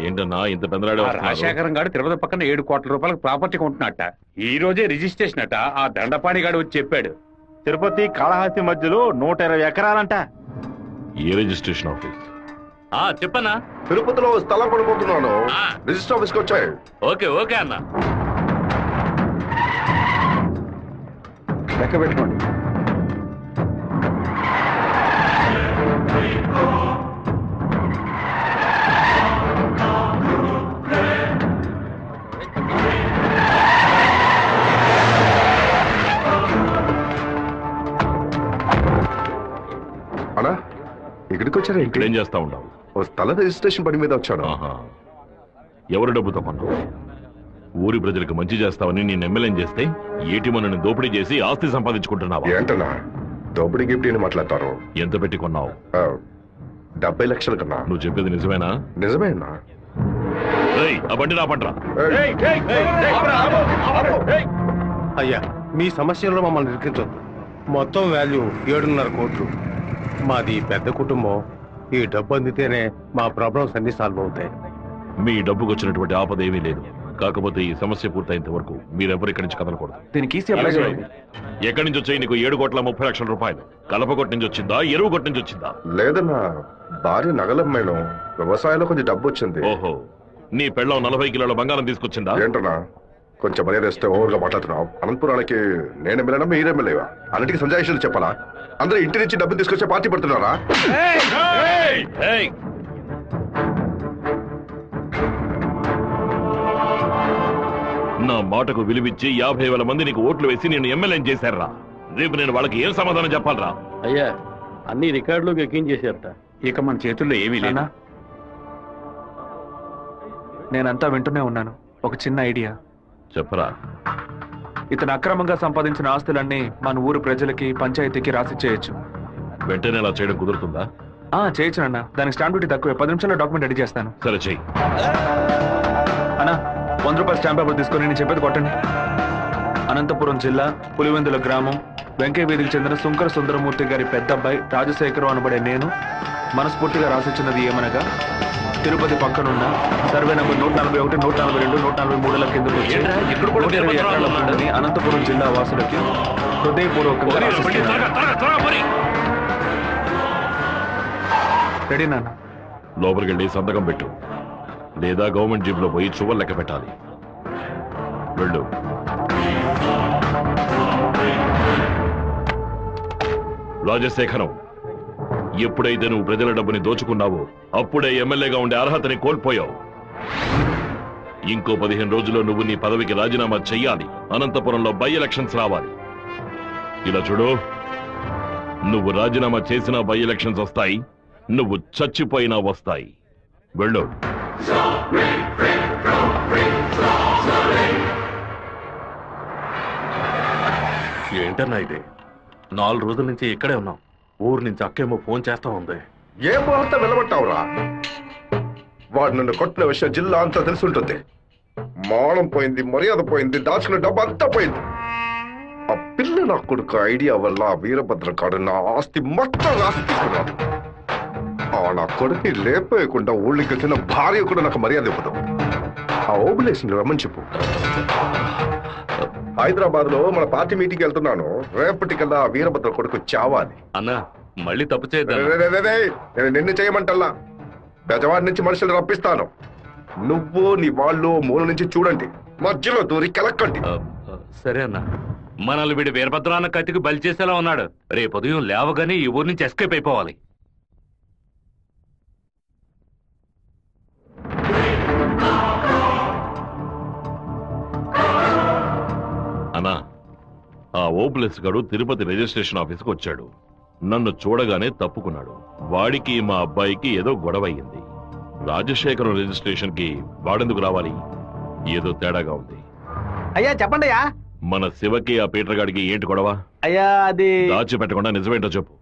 ఏంటన్నా ఇంత పెద్దరాడే రాజశేఖరం గారు తిరుపతి పక్కన 7 కోట్ల రూపాయలకు ప్రాపర్టీ కొంటున్నట్ట. ఈ రోజే రిజిస్ట్రేషన్ అట. ఆ దండపాణి గారు వచ్చి చెప్పాడు. తిరుపతి కాళహస్తి మధ్యలో 120 ఎకరాలంట. ఏ రిజిస్ట్రేషన్ ఆఫీస్? చెప్పన్నా. తిరుపతిలో స్థలం కొనుక్కుంటున్నాను. రిజిస్టర్ ఆఫీస్కి వచ్చాయి. ఓకే ఓకే అన్న. లెక్క పెట్టుకోండి. అన్నా ఇక్కడికి వచ్చారా? ఇక్కడేం చేస్తా ఉండవు? ఓ స్థల రిజిస్ట్రేషన్ పని మీద వచ్చాను. ఎవరు డబ్బుతో కొన్నావు? ఊరి ప్రజలకు మంచి చేస్తావని నేను ఎమ్మెల్యేని చేస్తే ఏటీఎంను దోపిడీ చేసి ఆస్తి సంపాదించుకుంటున్నావా? ఏంటన్నా దోపిడీ గిఫ్ట్ అని మాట్లాడతారు? ఎంత పెట్టి కొన్నావు? 70 లక్షల కన్నా. నువ్వు చెప్పేది నిజమేనా? నిజమేనా? ఆ బండి నా పంటరా. అయ్యా, మీ సమస్యల్లో మమ్మల్ని ఇరికించొద్దు. మొత్తం వాల్యూ 7.5 కోట్లు. మాది పెద్ద కుటుంబం. ఈ డబ్బు అందితేనే మా ప్రాబ్లమ్స్ అన్ని సాల్వ్ అవుతాయి. మీ డబ్బుకు వచ్చినటువంటి ఆపద ఏమీ లేదు. కాకపోతే ఈ సమస్య పూర్తయినంత వరకు మీరెవరు ఇక్కడి నుంచి కదలకూడదు. ఎక్కడి నుంచి వచ్చాయి నీకు 7,30,00,000 రూపాయలు? కలపగొట్టు నుంచి వచ్చిందా, ఎరువు కొట్టు నుంచి వచ్చిందా? లేదన్నా, భార్య నగలమ్మేను. వ్యవసాయంలో కొంచెం డబ్బు వచ్చింది. ఓహో, నీ పెళ్ళం 40 కిలోల బంగారం తీసుకొచ్చిందా? ఏంటన్నా కొంచెం మర్యాద ఇస్తే ఓవర్గా మాట్లాడుతున్నావు. అనంతపురానికి నేను ఎమ్మెల్యేనా, మీరు ఎమ్మెల్యేవా? అన్నిటికీ సంజాయిషులు చెప్పాలా? అందరూ ఇంటి నుంచి డబ్బులు తీసుకొచ్చే పార్టీ పడుతున్నారా? నా మాటకు విలువిచ్చి 50,000 మంది నీకు ఓట్లు వేసి నేను ఎమ్మెల్యేని చేశారా? రేపు నేను వాళ్ళకి ఏం సమాధానం చెప్పాలరా? అయ్యా, అన్ని రికార్డులోకి ఎక్కించేశారట. ఇక మన చేతుల్లో ఏమీ లేదా? నేనంతా వింటూనే ఉన్నాను. ఒక చిన్న ఐడియా చెప్పరా. ఇతను అక్రమంగా సంపాదించిన ఆస్తులన్నీ మన ఊరు ప్రజలకి, పంచాయతీకి రాసి చేయొచ్చు. వెంటనే అలా చేయడం కుదురుతుందా? చేయొచ్చు అన్న. దానికి స్టాంప్ డ్యూటీ తక్కువే. 10 నిమిషాల్లో డాక్యుమెంట్ రెడీ చేస్తాను. సరే చెయ్యి అన్నా. 100 రూపాయల స్టాంప్ పేపర్ తీసుకొని నేను చెప్పేది కొట్టండి. అనంతపురం జిల్లా పులివెందుల గ్రామం వెంకయ్య వీధికి చెందిన సుంకర సుందరమూర్తి గారి పెద్ద అబ్బాయి రాజశేఖరం అనబడే నేను మనస్ఫూర్తిగా రాసిచ్చినది ఏమనగా, తిరుపతి పక్కనున్న సర్వే నంబర్ 141, 142, 143 కిందకు వచ్చి 120 ఎకరాల భూమిని అనంతపురం జిల్లా వాసులకి హృదయపూర్వకంగా రెడీ నాన్న. లోపలికి వెళ్ళి సంతకం పెట్టు, లేదా గవర్నమెంట్ జీబ్ లో పోయి చువ్వలు లెక్క పెట్టాలి. వెళ్ళు. రాజశేఖరం, ఎప్పుడైతే నువ్వు ప్రజల డబ్బుని దోచుకున్నావో అప్పుడే ఎమ్మెల్యేగా ఉండే అర్హతని కోల్పోయావు. ఇంకో 15 రోజుల్లో నువ్వు నీ పదవికి రాజీనామా చెయ్యాలి. అనంతపురంలో బై ఎలక్షన్స్ రావాలి. ఇలా చూడు, నువ్వు రాజీనామా చేసినా బై ఎలక్షన్స్ వస్తాయి, నువ్వు చచ్చిపోయినా వస్తాయి. వెళ్ళు. ఏంటన్నా ఇది? 4 రోజుల నుంచి ఇక్కడే ఉన్నాం. ఊరు నుంచి అక్కేమో ఫోన్ చేస్తా ఉంది. ఏ ముహూర్తం నిలబట్టావురా? వాడు నన్ను కొట్టిన విషయం జిల్లా అంతా తెలుసుంటుంది. మానం పోయింది, మర్యాద పోయింది, దాచుకున్న డబ్బు అంతా పోయింది. ఆ పిల్ల నా కొడుకు ఐడియా వల్ల వీరభద్ర కాడు నా ఆస్తి మొత్తం రాసుకున్నాడు. నా కొడుకుని లేపేయకుండా ఊళ్ళకి వచ్చిన భార్య కూడా నాకు మర్యాద ఇవ్వదు. ఆ ఓబులేషన్ రమ్మని చెప్పు. హైదరాబాద్ లో మన పార్టీ మీటింగ్ వెళ్తున్నాను. రేపటికల్లా వీరభద్ర కొడుకు చావాలి. అన్నా, మళ్ళీ తప్పు చేద్దాం. నేను నిన్ను చేయమంటల్లా, బెజవాడి నుంచి మనుషులు రప్పిస్తాను. నువ్వు నీ వాళ్ళు మూల నుంచి చూడండి, మధ్యలో దూరి కెలక్కండి. సరే అన్నా. మనల్ని వీడి వీరభద్రాన్న కత్తికి బలి చేసేలా ఉన్నాడు. రేపు ఉదయం లేవగానే ఈ ఊరు నుంచి ఎస్కేప్ అయిపోవాలి. అన్నా, ఆ ఓప్లెస్ గడు తిరుపతి రిజిస్ట్రేషన్ ఆఫీస్కి వచ్చాడు. నన్ను చూడగానే తప్పుకున్నాడు. వాడికి మా అబ్బాయికి ఏదో గొడవ అయ్యింది. రాజశేఖరం రిజిస్ట్రేషన్ కి వాడెందుకు రావాలి? ఏదో తేడాగా ఉంది. అయ్యా చెప్పండి అయ్యా. మన శివకి ఆ పీటర్ గాడికి ఏంటి గొడవ? అయ్యా అది దాచి పెట్టకుండా నిజమేంటో చెప్పు.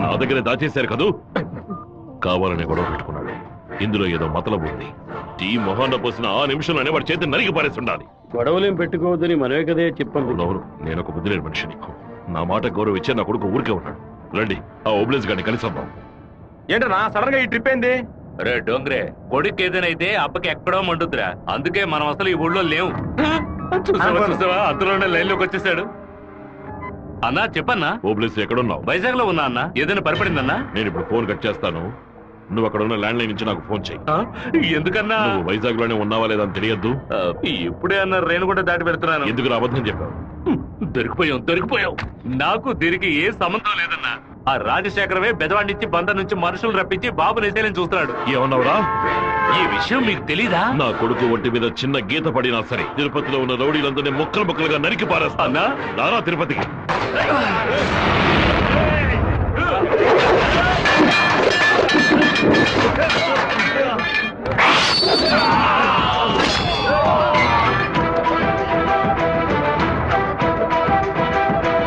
నా దగ్గర దాచేశారు కదూ. కావాలని గొడవ పెట్టుకున్నాడు. ఇందులో ఏదో మతలబు ఉంది. టీ మొహాన్న పోసిన ఆ నిమిషంలోనే వాడి చేతి నరికి పారేస్తుండాలి. గొడవలేం పెట్టుకోవద్దని మనమే కదే చెప్పండి. నేను ఒక బుద్ధి లేని మనిషిని. నా మాట గౌరవించే నా కొడుకు ఊరికే ఉన్నాడు. రండి ఆ ఓబ్లేజ్ గారిని కలిసొద్దాం. ఏంటన్నా సడన్ గా ఈ ట్రిప్ ఏంది? రే డోంగ్రే, కొడుకు ఏదైతే అప్పకి ఎక్కడో మండుద్దిరా. అందుకే మనం అసలు ఈ ఊళ్ళో లేవు. చూసావా అందులోనే లైన్ లోకి వచ్చేసాడు. అన్నా చెప్పన్నా. ఓబ్లేజ్ ఎక్కడున్నావు? వైజాగ్ లో ఉన్నా అన్న. ఏదైనా పరిపడిందన్నా? నేను ఇప్పుడు ఫోన్ కట్ చేస్తాను. నువ్వు అక్కడ ఉన్న ల్యాండ్ లైన్ నుంచి నాకు ఫోన్ చెయ్యి. ఎందుకన్నా? నువ్వు వైజాగ్ లోనే ఉన్నావా లేదా అని తెలియద్దు. ఇప్పుడే అన్న రేణు కూడా దాటి పెడుతున్నాను. ఎందుకు అబద్ధం చెప్పావు? దొరికిపోయావు. నాకు దీనికి ఏ సంబంధం లేదన్నా. ఆ రాజశేఖరమే బెదవాడినిచ్చి బంద నుంచి మనుషులు రప్పించి బాబు నిశైలని చూస్తున్నాడు. ఏమన్నావురా? ఈ విషయం మీకు తెలీదా? నా కొడుకు ఒంటి మీద చిన్న గీత పడినా సరే తిరుపతిలో ఉన్న రౌడీలందరినీ ముక్కలు ముక్కలుగా నరికి పారేస్తా. నారా తిరుపతికి.